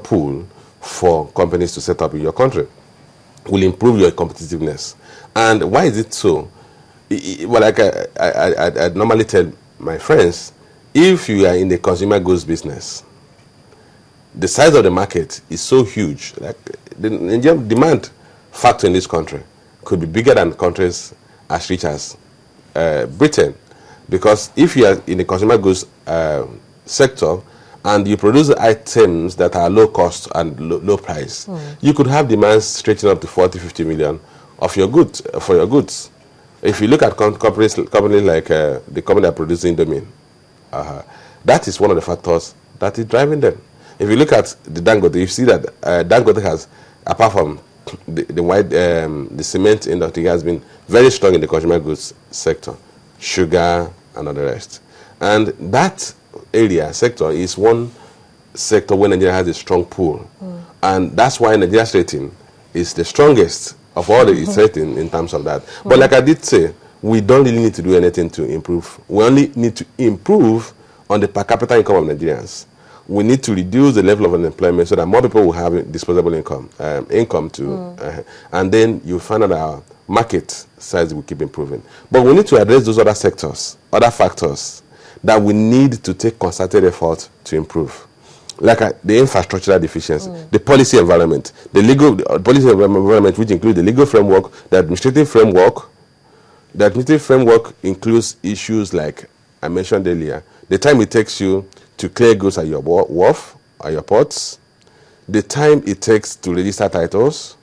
pool for companies to set up in your country. Will improve your competitiveness. And why is it so? Well, like I normally tell my friends, if you are in the consumer goods business, the size of the market is so huge. Like the Nigerian demand factor in this country could be bigger than countries as rich as Britain. Because if you are in the consumer goods sector and you produce items that are low cost and low price, you could have demand stretching up to 40, 50 million of your goods for your goods. If you look at companies like the company that produces Indomie, that is one of the factors that is driving them. If you look at the Dangote, you see that Dangote has, apart from the cement industry, has been very strong in the consumer goods sector, sugar and all the rest. And that sector is one sector where Nigeria has a strong pool. And that's why Nigeria's rating is the strongest of all its rating in terms of that. But like I did say, we don't really need to do anything to improve. We only need to improve on the per capita income of Nigerians. We need to reduce the level of unemployment so that more people will have disposable income, and then you find out our market size will keep improving. But we need to address those other sectors, other factors that we need to take concerted effort to improve, like the infrastructural deficiency, the policy environment, the legal policy environment, which includes the legal framework, the administrative framework. The administrative framework includes issues like I mentioned earlier, the time it takes you to clear goods at your wharf, at your ports, the time it takes to register titles,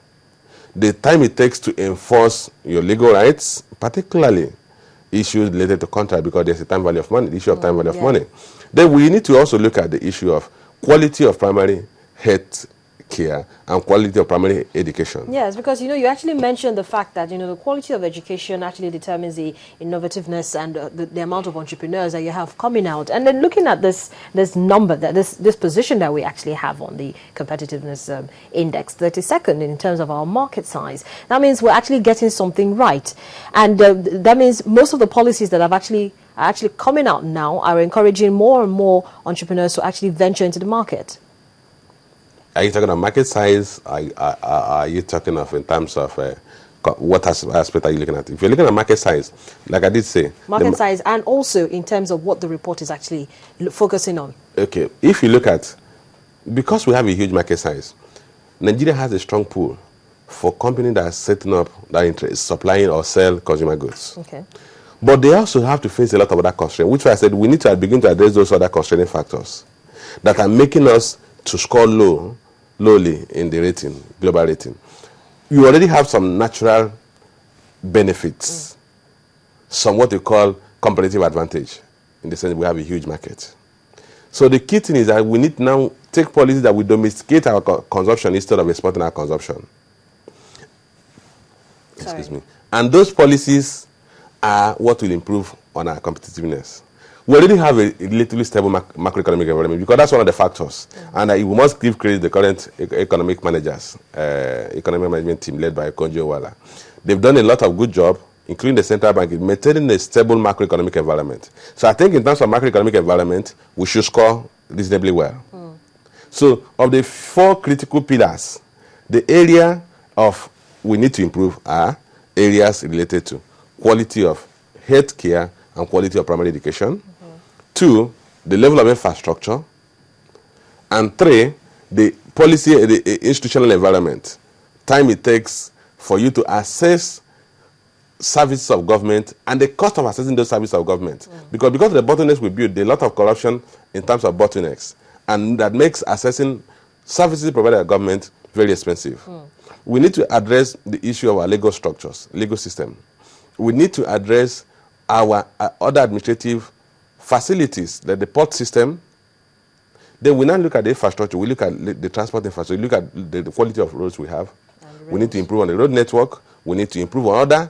the time it takes to enforce your legal rights, particularly issues related to contract, because there's a time value of money, the issue of time value of money. Then we need to also look at the issue of quality of primary health care and quality of primary education. Yes, because you actually mentioned the fact that the quality of education actually determines the innovativeness and the amount of entrepreneurs that you have coming out. And then looking at this number, this position that we actually have on the competitiveness index, 32nd in terms of our market size, that means we're actually getting something right. And that means most of the policies that are actually coming out now are encouraging more and more entrepreneurs to actually venture into the market. Are you talking of market size? Are you talking of in terms of what aspect are you looking at? If you're looking at market size, like I did say, market size, and also in terms of what the report is actually focusing on. Okay, if you look at, because we have a huge market size, Nigeria has a strong pool for companies that are setting up, that are supplying or sell consumer goods. Okay. But they also have to face a lot of other constraints, which I said we need to begin to address those other constraining factors that are making us to score lowly in the rating, global rating. You already have some natural benefits, some what we call competitive advantage, in the sense we have a huge market. So the key thing is that we need to now take policies that we domesticate our consumption instead of exporting our consumption. Excuse me. And those policies are what will improve on our competitiveness. We already have a relatively stable macroeconomic environment, because that's one of the factors. And we must give credit to the current economic managers, economic management team led by Konjo Wala. They've done a lot of good job, including the central bank, in maintaining a stable macroeconomic environment. So I think in terms of macroeconomic environment, we should score reasonably well. So of the 4 critical pillars, the area of we need to improve are areas related to quality of health care and quality of primary education. 2, the level of infrastructure. And 3, the policy, the institutional environment. Time it takes for you to assess services of government and the cost of assessing those services of government. Because of the bottlenecks we build, there's a lot of corruption in terms of bottlenecks. And that makes assessing services provided by government very expensive. We need to address the issue of our legal structures, legal system. We need to address our other administrative facilities, like the port system. Then we now look at the infrastructure. We look at the transport infrastructure. We look at the quality of roads we have. We need to improve on the road network. We need to improve on other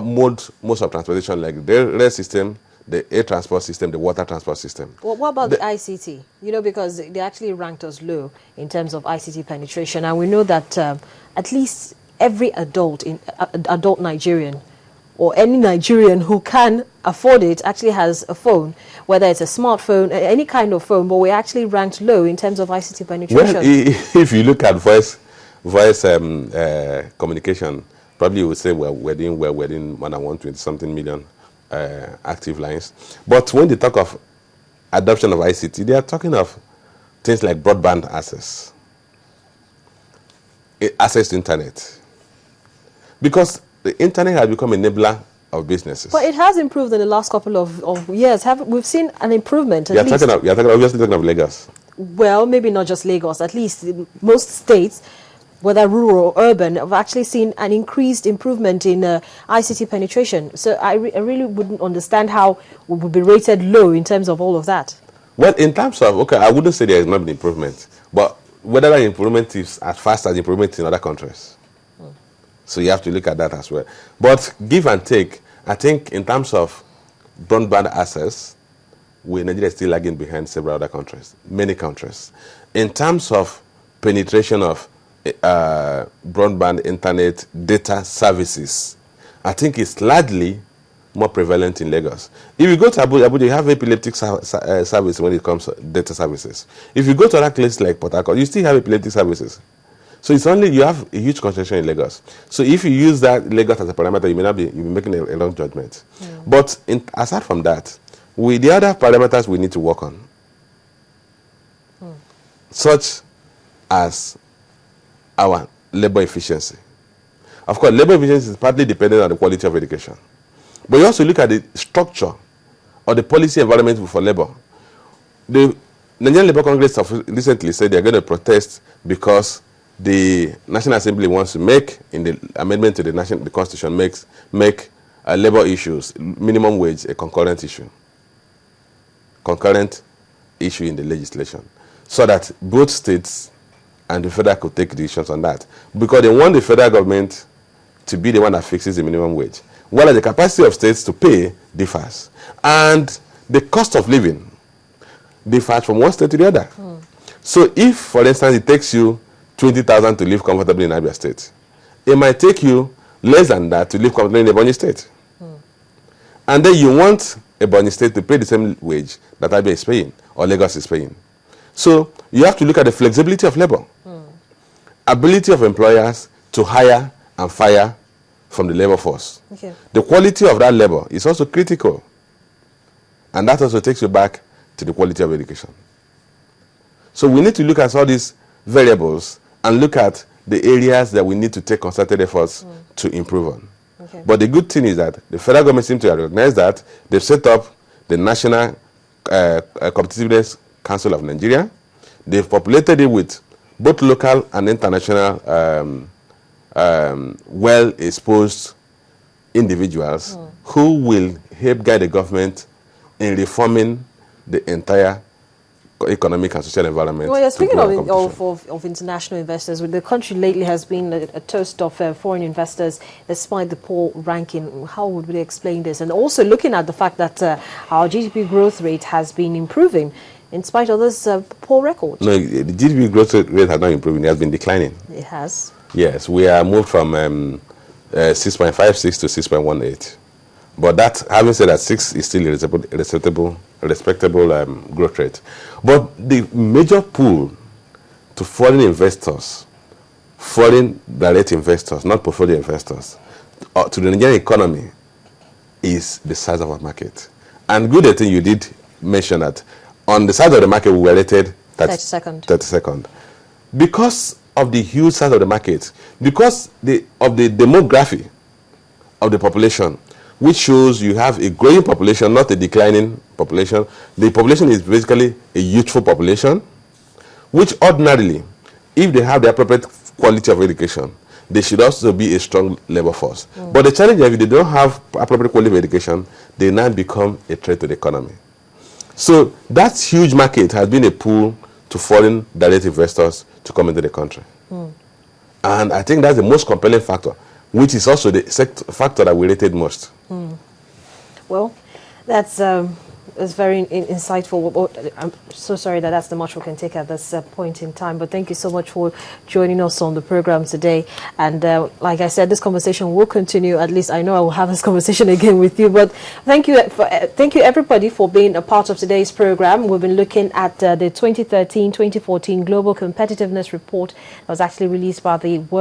modes of transportation, like the rail system, the air transport system, the water transport system. Well, what about the ICT? Because they actually ranked us low in terms of ICT penetration. And we know that at least every adult Nigerian or any Nigerian who can afford it actually has a phone, whether it's a smartphone, any kind of phone, but we're actually ranked low in terms of ICT penetration. Well, if you look at voice communication, probably you would say we're doing more than 120-something million active lines. But when they talk of adoption of ICT, they are talking of things like broadband access, access to internet. Because the internet has become an enabler of businesses. But it has improved in the last couple of years. We've seen an improvement at least. You're obviously talking of Lagos. Well, maybe not just Lagos. At least most states, whether rural or urban, have actually seen an increased improvement in ICT penetration. So I really wouldn't understand how we would be rated low in terms of all of that. Well, in terms of, okay, I wouldn't say there has not been improvement, but whether that improvement is as fast as improvement in other countries. So you have to look at that as well. But give and take, I think in terms of broadband access, Nigeria is still lagging behind several other countries, many countries. In terms of penetration of broadband internet data services, I think it's largely more prevalent in Lagos. If you go to Abuja, you have epileptic service when it comes to data services. If you go to other places like Port Harcourt, you still have epileptic services. So it's only, you have a huge concentration in Lagos. So if you use that Lagos as a parameter, you'll be making a wrong judgment. But aside from that, with the other parameters we need to work on, such as our labor efficiency. Of course, labor efficiency is partly dependent on the quality of education. But you also look at the structure or the policy environment for labor. The Nigerian Labour Congress recently said they're going to protest because the National Assembly wants to make, in the amendment to the Constitution, make labor issues, minimum wage, a concurrent issue in the legislation, so that both states and the federal could take decisions on that, because they want the federal government to be the one that fixes the minimum wage, while the capacity of states to pay differs, and the cost of living differs from one state to the other. So if, for instance, it takes you 20,000 to live comfortably in Abia State, it might take you less than that to live comfortably in Ebonyi State. And then you want Ebonyi State to pay the same wage that Abia is paying or Lagos is paying. So you have to look at the flexibility of labor, ability of employers to hire and fire from the labor force. Okay. The quality of that labor is also critical. And that also takes you back to the quality of education. So we need to look at all these variables and look at the areas that we need to take concerted efforts to improve on. Okay. But the good thing is that the federal government seems to recognize that. They've set up the National Competitiveness Council of Nigeria. They've populated it with both local and international well-exposed individuals who will help guide the government in reforming the entire economic and social environment. Well, you're speaking of international investors. The country lately has been a toast of foreign investors, despite the poor ranking. How would we explain this? And also looking at the fact that our GDP growth rate has been improving in spite of this poor record. No, the GDP growth rate has not improved. It has been declining. It has. Yes, we are moved from 6.56 to 6.18. But that, having said that, 6 is still a respectable growth rate. But the major pull to foreign investors, foreign direct investors, not portfolio investors, to the Nigerian economy is the size of our market. And good thing you did mention that on the size of the market we were rated 32nd. Because of the huge size of the market, because of the demography of the population, which shows you have a growing population, not a declining population. The population is basically a youthful population, which ordinarily, if they have the appropriate quality of education, they should also be a strong labor force. But the challenge is if they don't have appropriate quality of education, they now become a threat to the economy. So that huge market has been a pull to foreign direct investors to come into the country. And I think that's the most compelling factor, which is also the factor that we rated most. Well, that's a It's very insightful. I'm so sorry that that's the much we can take at this point in time. But thank you so much for joining us on the program today. And like I said, this conversation will continue. At least I know I will have this conversation again with you. But thank you everybody for being a part of today's program. We've been looking at the 2013-2014 Global Competitiveness Report that was actually released by the World